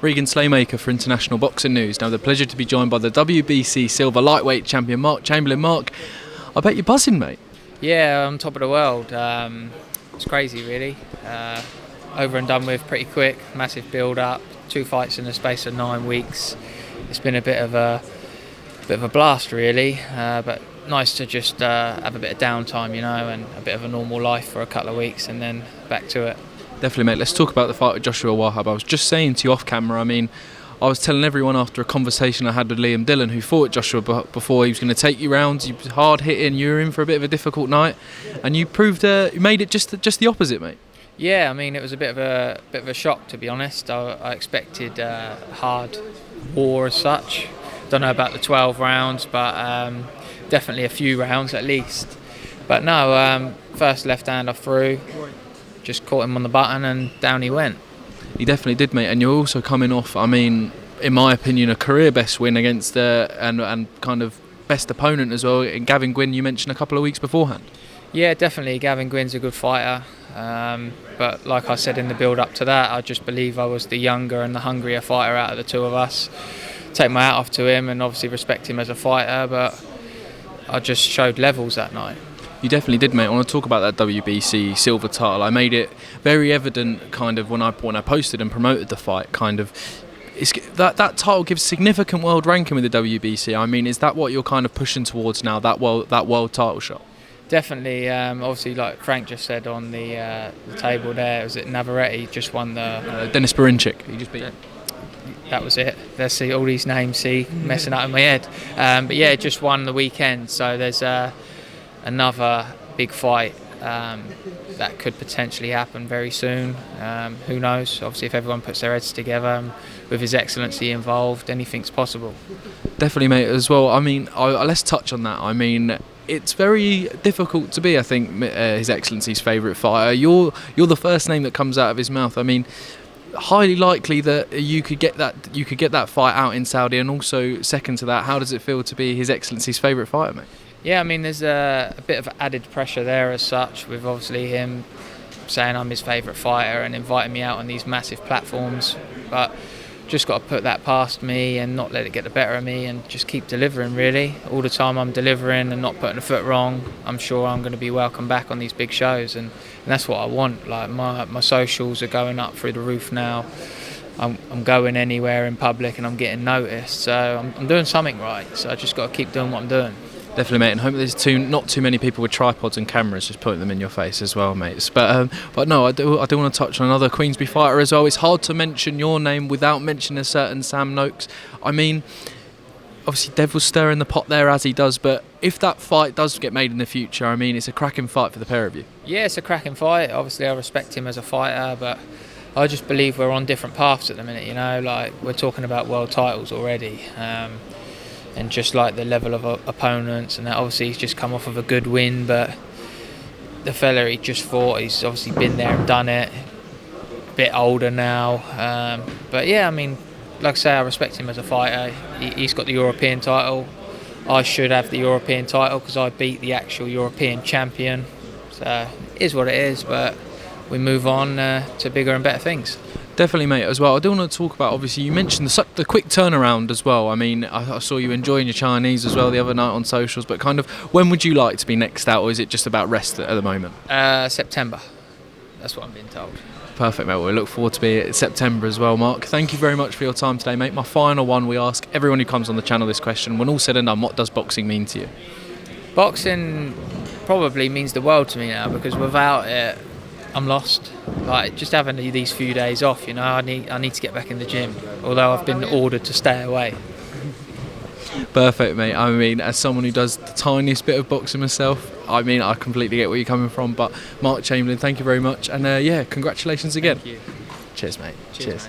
Regan Slaymaker for International Boxing News. Now, the pleasure to be joined by the WBC Silver Lightweight Champion Mark Chamberlain. Mark, I bet you're buzzing, mate. Yeah, I'm top of the world. It's crazy, really. Over and done with pretty quick. Massive build-up. 2 fights in the space of 9 weeks. It's been a bit of a blast, really. But nice to just have a bit of downtime, you know, and a bit of a normal life for a couple of weeks, and then back to it. Definitely, mate. Let's talk about the fight with Joshua Wahab. I was just saying to you off camera, I mean, I was telling everyone after a conversation I had with Liam Dillon, who fought Joshua before, he was going to take you rounds. You were hard hitting, you were in for a bit of a difficult night, and you proved you made it just the opposite, mate. Yeah, I mean, it was a bit of a shock, to be honest. I expected hard war as such. Don't know about the 12 rounds, but definitely a few rounds at least. But no, first left hand I threw, just caught him on the button and down he went. He definitely did, mate. And you're also coming off, I mean, in my opinion, a career best win against and kind of best opponent as well, in Gavin Gwynne, you mentioned a couple of weeks beforehand. Yeah, definitely. Gavin Gwynne's a good fighter. But like I said in the build-up to that, I just believe I was the younger and the hungrier fighter out of the two of us. Take my hat off to him and obviously respect him as a fighter, but I just showed levels that night. You definitely did, mate. I want to talk about that WBC Silver Title. I made it very evident kind of when I posted and promoted the fight, kind of that title gives significant world ranking with the WBC. I mean, is that what you're kind of pushing towards now, that world title shot? Definitely. Obviously, like Frank just said on the table there, was it Navarrete just won the... Dennis Berinchik. He just beat him. That was it. Let's see, all these names, messing up in my head. But yeah, just won the weekend. So there's another big fight that could potentially happen very soon. Who knows? Obviously, if everyone puts their heads together, with His Excellency involved, anything's possible. Definitely, mate, as well. I mean, let's touch on that. I mean, it's very difficult to be, I think, His Excellency's favourite fighter. You're the first name that comes out of his mouth. I mean, highly likely that you could get that fight out in Saudi, and also second to that, how does it feel to be His Excellency's favourite fighter, mate? Yeah, I mean, there's a bit of added pressure there as such, with obviously him saying I'm his favourite fighter and inviting me out on these massive platforms, but just got to put that past me and not let it get the better of me and just keep delivering, really. All the time I'm delivering and not putting a foot wrong, I'm sure I'm going to be welcome back on these big shows, and that's what I want. Like, my socials are going up through the roof now. I'm going anywhere in public and I'm getting noticed, so I'm doing something right, so I just got to keep doing what I'm doing. Definitely, mate, and hope there's not too many people with tripods and cameras just putting them in your face as well, mates. But no, I do want to touch on another Queensby fighter as well. It's hard to mention your name without mentioning a certain Sam Noakes. I mean, obviously Dev will stir in the pot there as he does, but if that fight does get made in the future, I mean, it's a cracking fight for the pair of you. Yeah, it's a cracking fight. Obviously, I respect him as a fighter, but I just believe we're on different paths at the minute, you know, like we're talking about world titles already. And just like the level of opponents, and that obviously he's just come off of a good win, but the fella he just fought, he's obviously been there and done it, a bit older now, but yeah, I mean, like I say, I respect him as a fighter. He's got the European title. I should have the European title because I beat the actual European champion, so it is what it is, but we move on to bigger and better things. Definitely, mate, as well. I do want to talk about, obviously, you mentioned the quick turnaround as well. I mean, I saw you enjoying your Chinese as well the other night on socials, but kind of, when would you like to be next out, or is it just about rest at the moment? September. That's what I'm being told. Perfect, mate. We look forward to be at September as well, Mark. Thank you very much for your time today, mate. My final one, we ask everyone who comes on the channel this question. When all said and done, what does boxing mean to you? Boxing probably means the world to me now, because without it, I'm lost. Like, just having these few days off, you know, I need to get back in the gym, although I've been ordered to stay away. Perfect, mate. I mean, as someone who does the tiniest bit of boxing myself, I mean, I completely get where you're coming from. But Mark Chamberlain, thank you very much, and yeah, congratulations again. Thank you. Cheers, mate. Cheers. Mate.